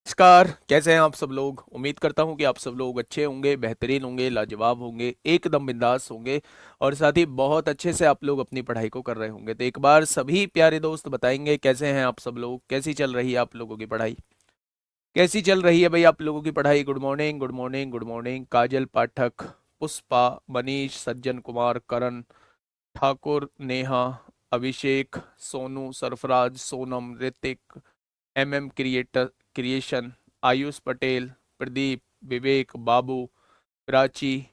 नमस्कार। कैसे हैं आप सब लोग। उम्मीद करता हूं कि आप सब लोग अच्छे होंगे, बेहतरीन होंगे, लाजवाब होंगे, एकदम बिंदास होंगे और साथ ही बहुत अच्छे से आप लोग अपनी पढ़ाई को कर रहे होंगे। तो एक बार सभी प्यारे दोस्त बताएंगे कैसे हैं आप सब लोग, कैसी चल रही है आप लोगों की पढ़ाई, कैसी चल रही है भाई आप लोगों की पढ़ाई। Good morning, good morning, good morning. Kajal Pathak, Pushpa, Manish, Sajjan Kumar, Karan Thakur, Neha, Abhishek, Sonu, Sarfaraz, Sonam, Hrithik, creator creation, Ayush Patel, Pradeep, Vivek, Babu, Prachi,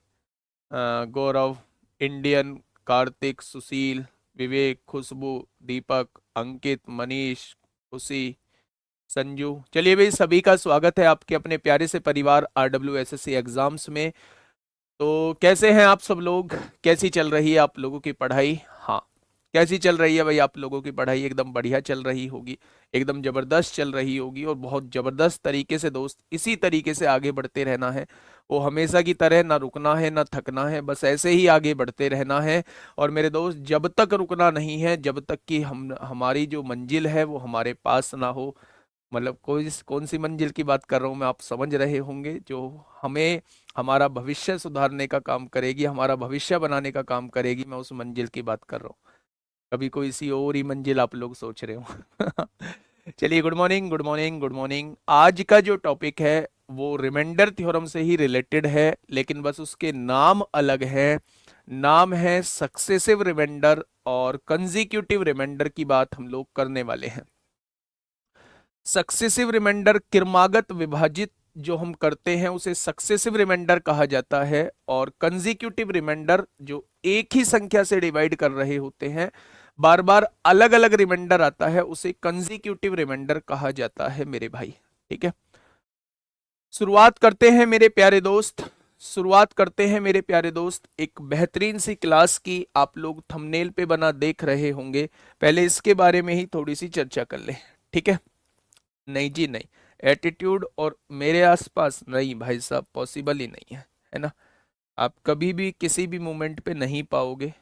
Gaurav, Indian, Kartik, Sushil, Vivek, Khushboo, Deepak, Ankit, Manish, Khushi, Sanju. चलिए भाई, सभी का स्वागत है आपके अपने प्यारे से परिवार RWSSC एग्जाम्स में। तो कैसे हैं आप सब लोग, कैसी चल रही है आप लोगों की पढ़ाई। हाँ, कैसी चल रही है भाई आप लोगों की पढ़ाई। एकदम बढ़िया चल रही होगी, एकदम जबरदस्त चल रही होगी और बहुत जबरदस्त तरीके से दोस्त इसी तरीके से आगे बढ़ते रहना है। वो हमेशा की तरह ना रुकना है ना थकना है, बस ऐसे ही आगे बढ़ते रहना है। और मेरे दोस्त, जब तक रुकना नहीं है, जब तक कि हम हमारी जो मंजिल है वो हमारे पास ना हो, मतलब कोई कौन सी मंजिल की बात कर रहा हूँ मैं, आप समझ रहे होंगे, जो हमें हमारा भविष्य सुधारने का काम करेगी, हमारा भविष्य बनाने का काम करेगी, मैं उस मंजिल की बात कर रहा हूँ। कभी कोई सी और ही मंजिल आप लोग सोच रहे हो। चलिए, good morning, good morning, good morning. आज का जो टॉपिक है वो रिमाइंडर थ्योरम से ही रिलेटेड है, लेकिन बस उसके नाम अलग है। नाम है सक्सेसिव रिमाइंडर और कंसेक्यूटिव रिमाइंडर की बात हम लोग करने वाले हैं। सक्सेसिव रिमाइंडर क्रमागत विभाजित जो हम करते हैं उसे सक्सेसिव रिमाइंडर कहा जाता है, और कंसेक्यूटिव रिमाइंडर जो एक ही संख्या से डिवाइड कर रहे होते हैं, बार बार अलग अलग रिमाइंडर आता है, उसे कंसेक्यूटिव रिमाइंडर कहा जाता है मेरे भाई। ठीक है, शुरुआत करते हैं मेरे प्यारे दोस्त, शुरुआत करते हैं मेरे प्यारे दोस्त एक बेहतरीन सी क्लास की। आप लोग थंबनेल पे बना देख रहे होंगे, पहले इसके बारे में ही थोड़ी सी चर्चा कर ले। ठीक है, नहीं जी नहीं, एटीट्यूड और मेरे आसपास नहीं भाई साहब, पॉसिबल ही नहीं है, है ना। आप कभी भी किसी भी मोमेंट पे नहीं पाओगे।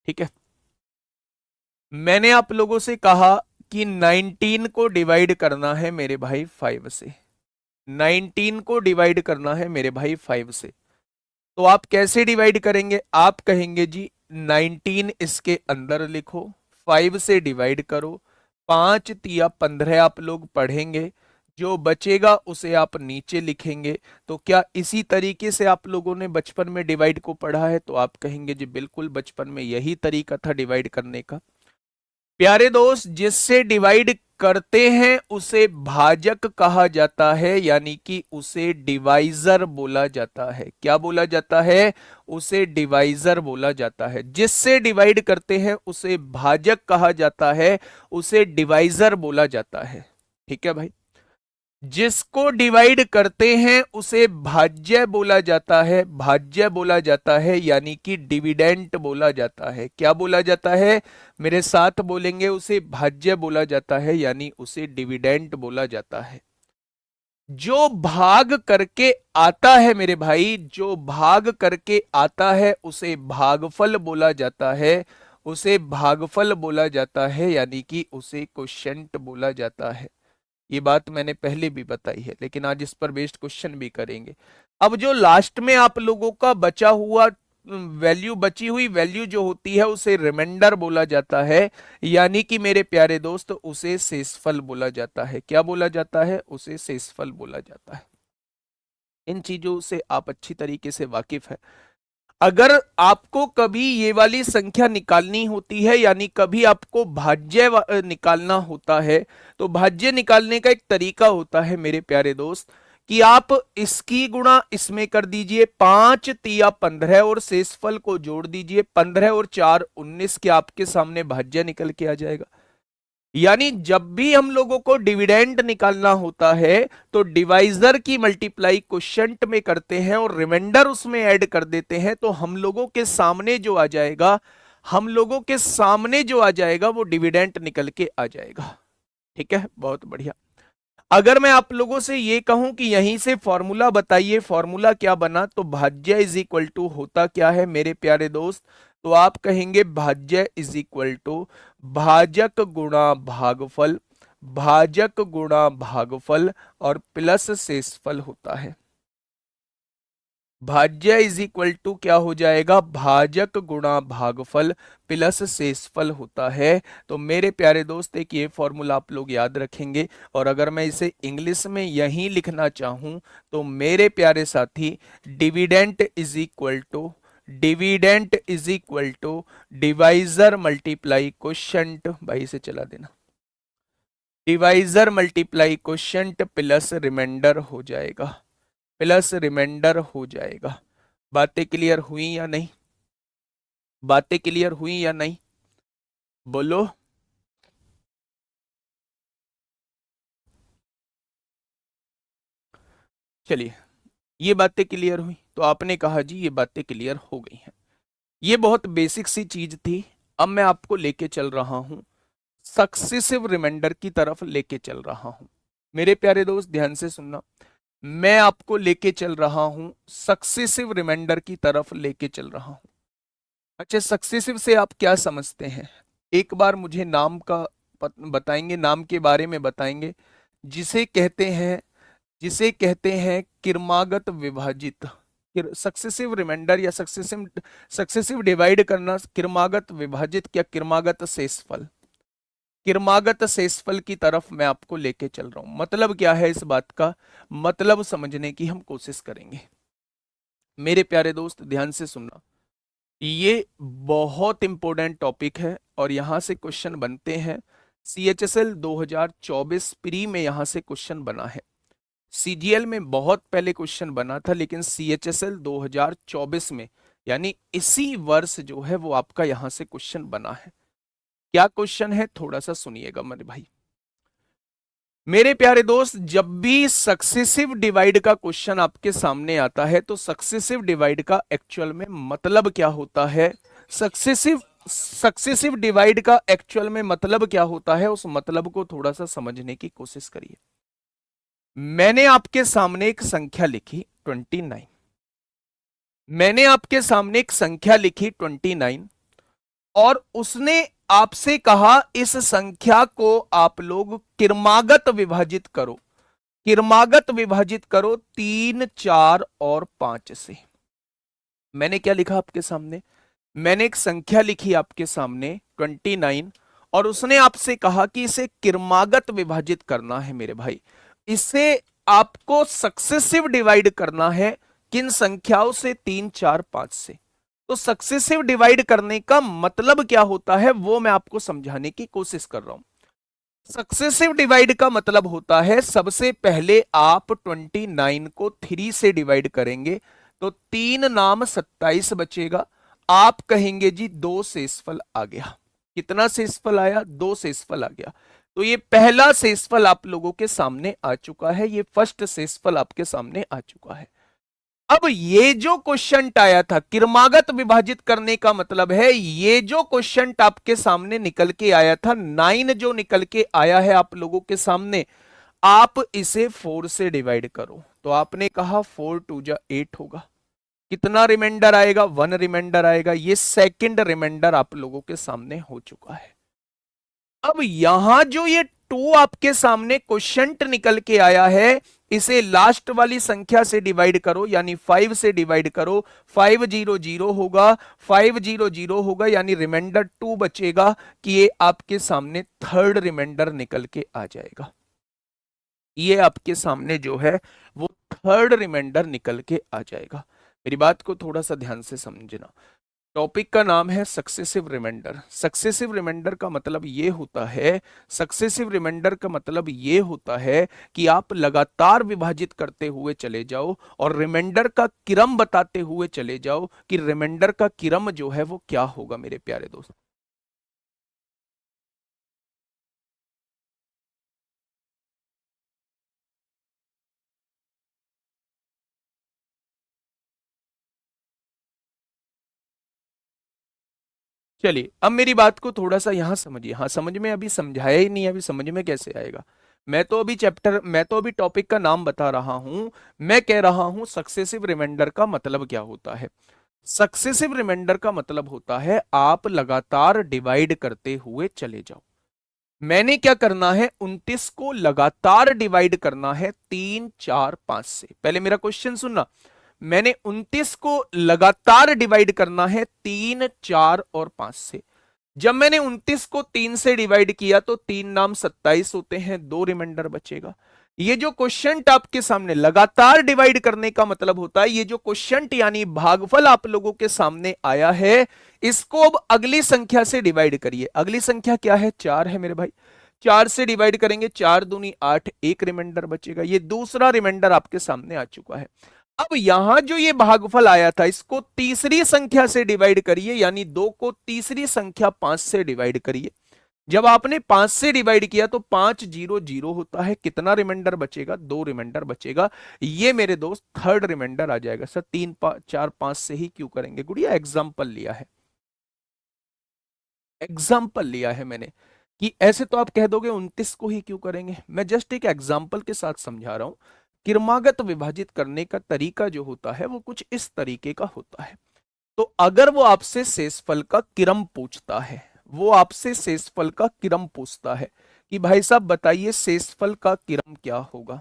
ठीक है, मैंने आप लोगों से कहा कि 19 को डिवाइड करना है मेरे भाई 5 से। 19 को डिवाइड करना है मेरे भाई 5 से। तो आप कैसे डिवाइड करेंगे, आप कहेंगे जी 19 इसके अंदर लिखो, 5 से डिवाइड करो, 5 तिया 15 आप लोग पढ़ेंगे, जो बचेगा उसे आप नीचे लिखेंगे। तो क्या इसी तरीके से आप लोगों ने बचपन में डिवाइड को पढ़ा है, तो आप कहेंगे जी बिल्कुल, बचपन में यही तरीका था डिवाइड करने का। प्यारे दोस्त, जिससे डिवाइड करते हैं उसे भाजक कहा जाता है, यानी कि उसे डिवाइजर बोला जाता है। क्या बोला जाता है, उसे डिवाइजर बोला जाता है। जिससे डिवाइड करते हैं उसे भाजक कहा जाता है, उसे डिवाइजर बोला जाता है। ठीक है भाई, जिसको डिवाइड करते हैं उसे भाज्य बोला जाता है, भाज्य बोला जाता है, यानी कि डिविडेंट बोला जाता है। क्या बोला जाता है, मेरे साथ बोलेंगे, उसे भाज्य बोला जाता है, यानी उसे डिविडेंट बोला जाता है। जो भाग करके आता है मेरे भाई, जो भाग करके आता है उसे भागफल बोला जाता है, उसे भागफल बोला जाता है, यानी कि उसे क्वोशिएंट बोला जाता है। ये बात मैंने पहले भी बताई है, लेकिन आज इस पर बेस्ड क्वेश्चन भी करेंगे। अब जो लास्ट में आप लोगों का बचा हुआ वैल्यू, बची हुई वैल्यू जो होती है उसे रिमाइंडर बोला जाता है, यानी कि मेरे प्यारे दोस्त उसे शेषफल बोला जाता है। क्या बोला जाता है, उसे शेषफल बोला जाता है। इन चीजों से आप अच्छी तरीके से वाकिफ है। अगर आपको कभी ये वाली संख्या निकालनी होती है, यानी कभी आपको भाज्य निकालना होता है, तो भाज्य निकालने का एक तरीका होता है मेरे प्यारे दोस्त, कि आप इसकी गुणा इसमें कर दीजिए, 5 तिया 15 और शेषफल को जोड़ दीजिए, 15 और 4 19 के आपके सामने भाज्य निकल के आ जाएगा। यानी जब भी हम लोगों को डिविडेंड निकालना होता है तो डिवाइजर की मल्टीप्लाई क्वोशिएंट में करते हैं और रिमाइंडर उसमें ऐड कर देते हैं, तो हम लोगों के सामने जो आ जाएगा, हम लोगों के सामने जो आ जाएगा वो डिविडेंड निकल के आ जाएगा। ठीक है, बहुत बढ़िया। अगर मैं आप लोगों से ये कहूं कि यहीं से फॉर्मूला बताइए, फॉर्मूला क्या बना, तो भाज्य इज इक्वल टू होता क्या है मेरे प्यारे दोस्त, तो आप कहेंगे भाज्य इज इक्वल टू भाजक गुणा भागफल। भाजक गुणा भागफल और प्लस शेषफल होता है। भाज्य इज इक्वल टू क्या हो जाएगा, भाजक गुणा भागफल प्लस शेषफल होता है। तो मेरे प्यारे दोस्त एक ये फॉर्मूला आप लोग याद रखेंगे, और अगर मैं इसे इंग्लिश में यही लिखना चाहूं तो मेरे प्यारे साथी dividend is equal to divisor multiply quotient, भाई से चला देना, divisor multiply quotient plus remainder हो जाएगा, प्लस रिमाइंडर हो जाएगा। बातें क्लियर हुई या नहीं, बातें क्लियर हुई या नहीं, बोलो। चलिए, ये बातें क्लियर हुई तो आपने कहा जी ये बातें क्लियर हो गई हैं। ये बहुत बेसिक सी चीज थी। अब मैं आपको लेके चल रहा हूं सक्सेसिव रिमाइंडर की तरफ लेके चल रहा हूं। मेरे प्यारे दोस्त ध्यान से सुनना, मैं आपको लेके चल रहा हूं सक्सेसिव रिमाइंडर की तरफ लेके चल रहा हूं। अच्छा, सक्सेसिव से आप क्या समझते हैं, एक बार मुझे नाम का बताएंगे, नाम के बारे में बताएंगे। जिसे कहते हैं, जिसे कहते हैं क्रमागत विभाजित, सक्सेसिव रिमाइंडर या सक्सेसिव डिवाइड करना, क्रमागत विभाजित क्या क्रमागत शेषफल, क्रमागत शेषफल की तरफ मैं आपको लेके चल रहा हूं। मतलब क्या है इस बात का, मतलब समझने की हम कोशिश करेंगे। मेरे प्यारे दोस्त ध्यान से सुनना, ये बहुत इंपॉर्टेंट टॉपिक है और यहां से क्वेश्चन बनते हैं। CHSL 2024 प्री में यहां से क्वेश्चन बना है। CGL में बहुत पहले क्वेश्चन बना था, लेकिन CHSL 2024 में यानी इसी वर्ष जो है वो आपका यहां से क्वेश्चन बना है। क्या क्वेश्चन है थोड़ा सा सुनिएगा मेरे भाई। मेरे प्यारे दोस्त, जब भी सक्सेसिव डिवाइड का क्वेश्चन आपके सामने आता है तो सक्सेसिव डिवाइड का एक्चुअल में मतलब क्या होता है, सक्सेसिव डिवाइड का एक्चुअल में मतलब क्या होता है, उस मतलब को थोड़ा सा समझने की कोशिश करिए। मैंने आपके सामने एक संख्या लिखी 29, मैंने आपके सामने एक संख्या लिखी 29 और उसने आपसे कहा इस संख्या को आप लोग क्रमागत विभाजित करो, क्रमागत विभाजित करो 3, 4 और 5 से। मैंने क्या लिखा आपके सामने, मैंने एक संख्या लिखी आपके सामने 29 और उसने आपसे कहा कि इसे क्रमागत विभाजित करना है मेरे भाई, इसे आपको सक्सेसिव डिवाइड करना है किन संख्याओं से, 3, 4, 5 से। तो सक्सेसिव डिवाइड करने का मतलब क्या होता है वो मैं आपको समझाने की कोशिश कर रहा हूं। सक्सेसिव डिवाइड का मतलब होता है सबसे पहले आप 29 को 3 से डिवाइड करेंगे तो 3 नाम 27 बचेगा। आप कहेंगे जी 2 शेषफल आ गया। कितना शेषफल आया, 2 शेषफल आ गया। तो ये पहला शेषफल आप लोगों के सामने आ चुका है, ये फर्स्ट शेषफल आपके सामने आ चुका है। अब ये जो क्वेश्चन आया था क्रमागत विभाजित करने का मतलब है ये जो क्वेश्चन आपके सामने निकल के आया था 9 जो निकल के आया है आप लोगों के सामने, आप इसे 4 से डिवाइड करो। तो आपने कहा 4 2 जा 8 होगा। कितना रिमाइंडर आएगा, 1 रिमाइंडर आएगा। ये सेकंड रिमाइंडर आप लोगों के सामने हो चुका है। अब यहां जो ये 2 आपके सामने क्वेश्चन निकल के आया है, इसे लास्ट वाली संख्या से डिवाइड करो यानी 5 से डिवाइड करो, 500 होगा, 500 होगा यानी रिमाइंडर 2 बचेगा कि ये आपके सामने थर्ड रिमाइंडर निकल के आ जाएगा। ये आपके सामने जो है वो थर्ड रिमाइंडर निकल के आ जाएगा। मेरी बात को थोड़ा सा ध्यान से समझना। टॉपिक का नाम है सक्सेसिव रिमाइंडर। सक्सेसिव रिमाइंडर का मतलब ये होता है, सक्सेसिव रिमाइंडर का मतलब ये होता है कि आप लगातार विभाजित करते हुए चले जाओ और रिमाइंडर का क्रम बताते हुए चले जाओ कि रिमाइंडर का क्रम जो है वो क्या होगा मेरे प्यारे दोस्त। चलिए अब मेरी बात को थोड़ा सा यहां समझिए। हाँ समझ में अभी समझाया ही नहीं, अभी समझ में कैसे आएगा। मैं तो अभी टॉपिक का नाम बता रहा हूं। मैं कह रहा हूं सक्सेसिव रिमाइंडर का मतलब क्या होता है। सक्सेसिव रिमाइंडर का मतलब होता है आप लगातार डिवाइड करते हुए चले जाओ। मैंने क्या करना है, 29 को लगातार डिवाइड करना है 3, 4, 5 से। पहले मेरा क्वेश्चन सुनना, मैंने 29 को लगातार डिवाइड करना है 3, 4 और 5 से। जब मैंने 29 को 3 से डिवाइड किया तो 3 नाम 27 होते हैं, 2 रिमाइंडर बचेगा। ये जो क्वेश्चन आपके सामने लगातार डिवाइड करने का मतलब होता है, ये जो क्वेश्चन यानी भागफल आप लोगों के सामने आया है, इसको अब अगली संख्या से डिवाइड करिए। अगली संख्या क्या है, 4 है मेरे भाई। 4 से डिवाइड करेंगे, 4 दूनी 8, एक रिमाइंडर बचेगा। ये दूसरा रिमाइंडर आपके सामने आ चुका है। अब यहां जो ये भागफल आया था, इसको तीसरी संख्या से डिवाइड करिए, यानी 2 को तीसरी संख्या 5 से डिवाइड करिए। जब आपने 5 से डिवाइड किया तो 5 0 0 होता है, कितना रिमाइंडर बचेगा, 2 रिमाइंडर बचेगा। ये मेरे दोस्त थर्ड रिमाइंडर आ जाएगा। सर 3 4 5 से ही क्यों करेंगे गुड़िया, एग्जाम्पल लिया है, एग्जाम्पल लिया है मैंने, कि ऐसे तो आप कह दोगे 29 को ही क्यों करेंगे। मैं जस्ट एक एग्जाम्पल के साथ समझा रहा हूं। क्रमागत विभाजित करने का तरीका जो होता है वो कुछ इस तरीके का होता है। तो अगर वो आपसे शेषफल का क्रम पूछता है, वो आपसे शेषफल का क्रम पूछता है कि भाई साहब बताइए शेषफल का क्रम क्या होगा,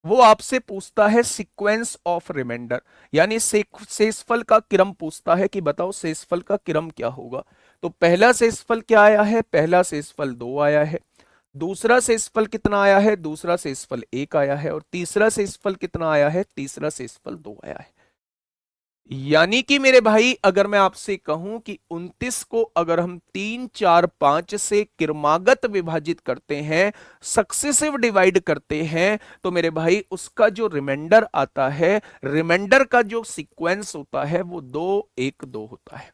वो आपसे पूछता है सीक्वेंस ऑफ रिमाइंडर, यानी शेषफल का क्रम पूछता है कि बताओ शेषफल का क्रम क्या होगा। तो पहला शेषफल क्या आया है, पहला शेषफल 2 आया है। दूसरा शेषफल कितना आया है, दूसरा शेषफल 1 आया है। और तीसरा शेषफल कितना आया है, तीसरा शेषफल 2 आया है। यानी कि मेरे भाई अगर मैं आपसे कहूं कि 29 को अगर हम 3, 4, 5 से क्रमागत विभाजित करते हैं, सक्सेसिव डिवाइड करते हैं, तो मेरे भाई उसका जो रिमाइंडर आता है, रिमाइंडर का जो सीक्वेंस होता है वो 2, 1, 2 होता है।